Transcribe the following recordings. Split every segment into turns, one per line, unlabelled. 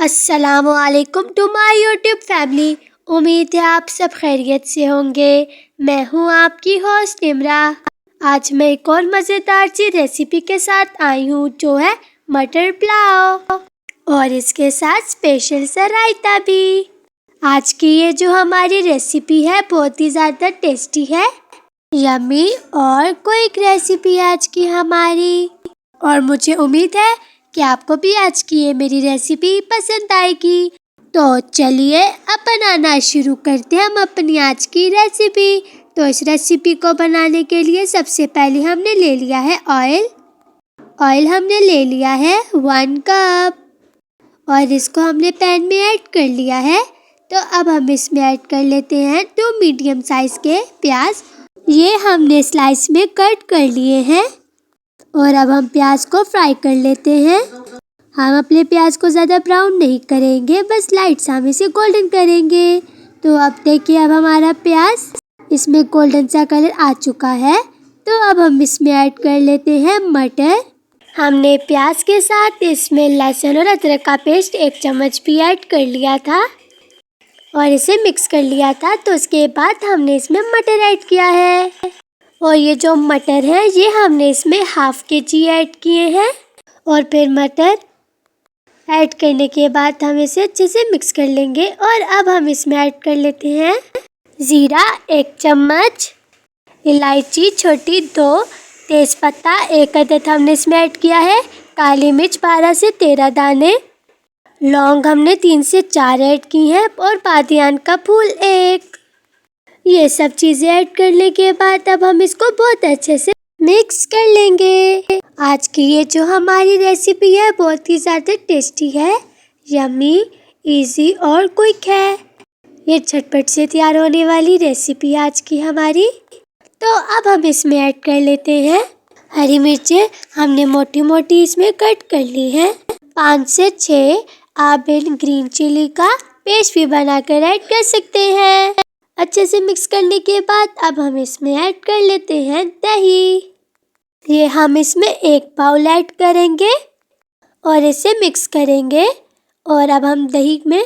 अस्सलामुअलैकुम to my YouTube family. उम्मीद है आप सब खैरियत से होंगे। मैं हूँ आपकी होस्ट निम्रा। आज मैं एक और मज़ेदार सी रेसिपी के साथ आई हूँ जो है मटर पुलाव, और इसके साथ स्पेशल सा रायता भी। आज की ये जो हमारी रेसिपी है बहुत ही ज़्यादा टेस्टी है, यम्मी और क्विक रेसिपी आज की हमारी। और मुझे उम्मीद है कि आपको भी आज की ये मेरी रेसिपी पसंद आएगी। तो चलिए अब बनाना शुरू करते हैं हम अपनी आज की रेसिपी। तो इस रेसिपी को बनाने के लिए सबसे पहले हमने ले लिया है ऑयल हमने ले लिया है 1 कप, और इसको हमने पैन में ऐड कर लिया है। तो अब हम इसमें ऐड कर लेते हैं 2 मीडियम साइज़ के प्याज। ये हमने स्लाइस में कट कर लिए हैं, और अब हम प्याज को फ्राई कर लेते हैं। हम अपने प्याज को ज़्यादा ब्राउन नहीं करेंगे, बस लाइट सा हम इसे गोल्डन करेंगे। तो अब देखिए अब हमारा प्याज इसमें गोल्डन सा कलर आ चुका है। तो अब हम इसमें ऐड कर लेते हैं मटर। हमने प्याज के साथ इसमें लहसुन और अदरक का पेस्ट 1 चम्मच भी ऐड कर लिया था और इसे मिक्स कर लिया था। तो उसके बाद हमने इसमें मटर ऐड किया है, और ये जो मटर है ये हमने इसमें ½ kg ऐड किए हैं। और फिर मटर ऐड करने के बाद हम इसे अच्छे से मिक्स कर लेंगे। और अब हम इसमें ऐड कर लेते हैं ज़ीरा 1 चम्मच, इलायची छोटी 2, तेज़पत्ता 1 अदद हमने इसमें ऐड किया है, काली मिर्च 12 से 13 दाने, लौंग हमने 3 से 4 ऐड की हैं, और बादियान का फूल 1। ये सब चीज़ें ऐड करने के बाद अब हम इसको बहुत अच्छे से मिक्स कर लेंगे। आज की ये जो हमारी रेसिपी है बहुत ही ज़्यादा टेस्टी है, यम्मी, इजी और क्विक है। ये झटपट से तैयार होने वाली रेसिपी आज की हमारी। तो अब हम इसमें ऐड कर लेते हैं हरी मिर्चें। हमने मोटी मोटी इसमें कट कर ली है। 5 से 6 आप इन ग्रीन चिली का पेस्ट भी बनाकर ऐड कर सकते हैं। अच्छे से मिक्स करने के बाद अब हम इसमें ऐड कर लेते हैं दही। ये हम इसमें 1 बाउल ऐड करेंगे और इसे मिक्स करेंगे। और अब हम दही में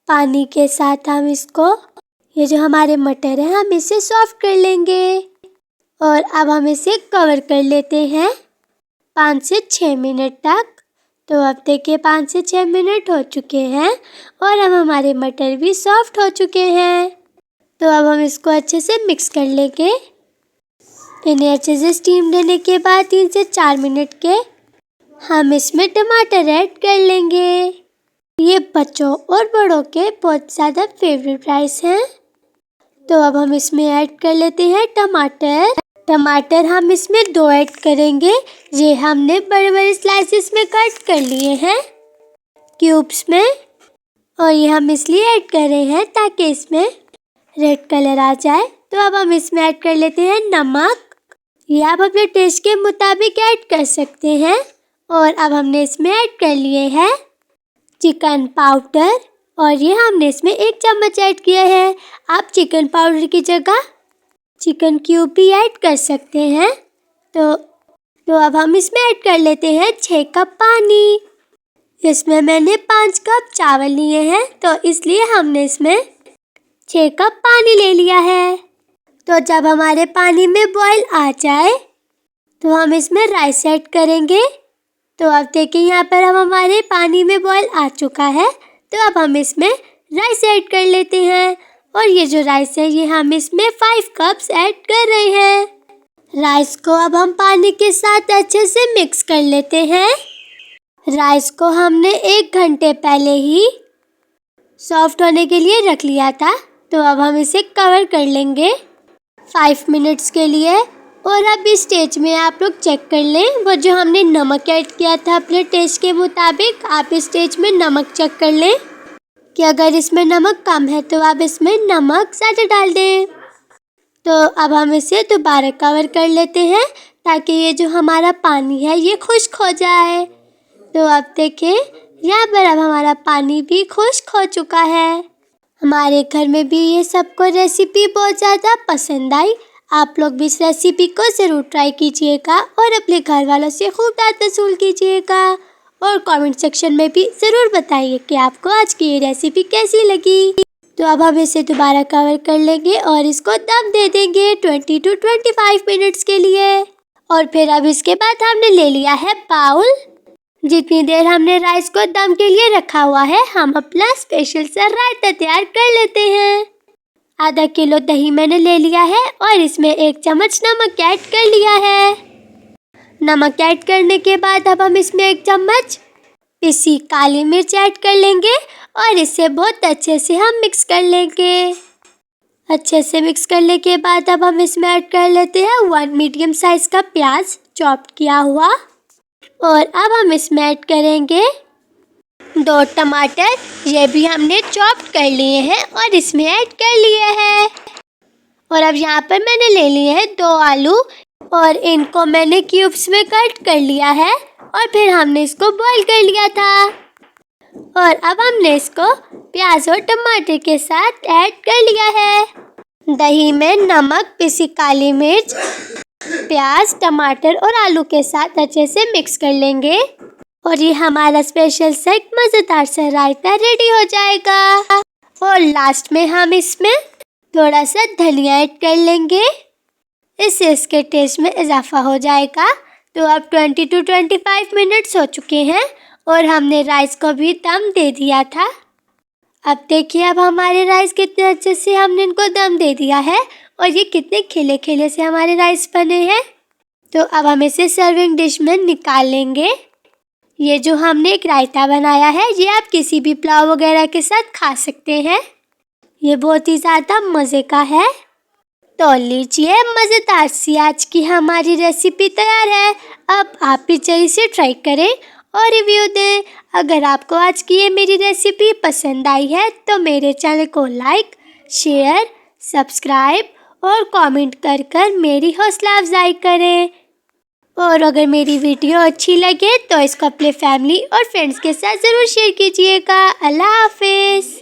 पानी के साथ हम इसको, ये जो हमारे मटर है, हम इसे सॉफ्ट कर लेंगे। और अब हम इसे कवर कर लेते हैं 5 से 6 मिनट तक। तो अब देखिए 5 से 6 मिनट हो चुके हैं, और अब हमारे मटर भी सॉफ्ट हो चुके हैं। तो अब हम इसको अच्छे से मिक्स कर लेंगे। इन्हें अच्छे से स्टीम देने के बाद 3 से 4 मिनट के हम इसमें टमाटर ऐड कर लेंगे। ये बच्चों और बड़ों के बहुत ज़्यादा फेवरेट राइस हैं। तो अब हम इसमें ऐड कर लेते हैं टमाटर हम इसमें 2 ऐड करेंगे। ये हमने बड़े बड़े स्लाइसेस में कट कर लिए हैं क्यूब्स में, और ये हम इसलिए ऐड कर रहे हैं ताकि इसमें रेड कलर आ जाए। तो अब हम इसमें ऐड कर लेते हैं नमक। ये आप अपने टेस्ट के मुताबिक ऐड कर सकते हैं। और अब हमने इसमें ऐड कर लिए हैं चिकन पाउडर, और ये हमने इसमें 1 चम्मच ऐड किया है। आप चिकन पाउडर की जगह चिकन क्यूब भी ऐड कर सकते हैं। तो अब हम इसमें ऐड कर लेते हैं 6 कप पानी। इसमें मैंने 5 कप चावल लिए हैं, तो इसलिए हमने इसमें 6 कप पानी ले लिया है। तो जब हमारे पानी में बॉईल आ जाए तो हम इसमें राइस ऐड करेंगे। तो अब देखिए यहाँ पर हम हमारे पानी में बॉईल आ चुका है। तो अब हम इसमें राइस ऐड कर लेते हैं, और ये जो राइस है ये हम इसमें 5 कप्स ऐड कर रहे हैं। राइस को अब हम पानी के साथ अच्छे से मिक्स कर लेते हैं। राइस को हमने 1 घंटे पहले ही सॉफ्ट होने के लिए रख लिया था। तो अब हम इसे कवर कर लेंगे 5 मिनट्स के लिए। और अब इस स्टेज में आप लोग चेक कर लें, वो जो हमने नमक ऐड किया था अपने टेस्ट के मुताबिक, आप इस स्टेज में नमक चेक कर लें कि अगर इसमें नमक कम है तो आप इसमें नमक ज़्यादा डाल दें। तो अब हम इसे दोबारा कवर कर लेते हैं ताकि ये जो हमारा पानी है ये खुश्क हो जाए। तो अब देखें यहाँ पर अब हमारा पानी भी खुश्क हो चुका है। हमारे घर में भी ये सबको रेसिपी बहुत ज़्यादा पसंद आई। आप लोग भी इस रेसिपी को ज़रूर ट्राई कीजिएगा और अपने घर वालों से खूब दाद वसूल कीजिएगा। और कमेंट सेक्शन में भी ज़रूर बताइए कि आपको आज की ये रेसिपी कैसी लगी। तो अब हम इसे दोबारा कवर कर लेंगे और इसको दम दे देंगे 20 to 25 मिनट्स के लिए। और फिर अब इसके बाद हमने ले लिया है बाउल। जितनी देर हमने राइस को दम के लिए रखा हुआ है, हम अपना स्पेशल सा रायता तैयार कर लेते हैं। आधा किलो दही मैंने ले लिया है और इसमें 1 चम्मच नमक ऐड कर लिया है। नमक ऐड करने के बाद अब हम इसमें 1 चम्मच पिसी काली मिर्च ऐड कर लेंगे और इसे बहुत अच्छे से हम मिक्स कर लेंगे। अच्छे से मिक्स करने के बाद अब हम इसमें ऐड कर लेते हैं 1 मीडियम साइज का प्याज चॉप किया हुआ। और अब हम इसमें ऐड करेंगे 2 टमाटर, ये भी हमने चॉप कर लिए हैं और इसमें ऐड कर लिए हैं। और अब यहाँ पर मैंने ले लिए हैं 2 आलू और इनको मैंने क्यूब्स में कट कर लिया है और फिर हमने इसको बॉईल कर लिया था। और अब हमने इसको प्याज और टमाटर के साथ ऐड कर लिया है। दही में नमक, पिसी काली मिर्च, प्याज, टमाटर और आलू के साथ अच्छे से मिक्स कर लेंगे और ये हमारा स्पेशल सा एक मज़ेदार सा रायता रेडी हो जाएगा। और लास्ट में हम इसमें थोड़ा सा धनिया ऐड कर लेंगे, इससे इसके टेस्ट में इजाफा हो जाएगा। तो अब 20 to 25 मिनट्स हो चुके हैं और हमने राइस को भी दम दे दिया था। अब देखिए अब हमारे राइस कितने अच्छे से हमने इनको दम दे दिया है और ये कितने खिले खिले से हमारे राइस बने हैं। तो अब हम इसे सर्विंग डिश में निकाल लेंगे। ये जो हमने एक रायता बनाया है, ये आप किसी भी पुलाव वगैरह के साथ खा सकते हैं। ये बहुत ही ज़्यादा मज़े का है। तो लीजिए, मज़ेदार सी आज की हमारी रेसिपी तैयार है। अब आप भी जल्दी से ट्राई करें और रिव्यू दें। अगर आपको आज की ये मेरी रेसिपी पसंद आई है तो मेरे चैनल को लाइक, शेयर, सब्सक्राइब और कमेंट कर मेरी हौसला अफजाई करें। और अगर मेरी वीडियो अच्छी लगे तो इसको अपने फैमिली और फ्रेंड्स के साथ ज़रूर शेयर कीजिएगा। अल्लाह हाफिज़।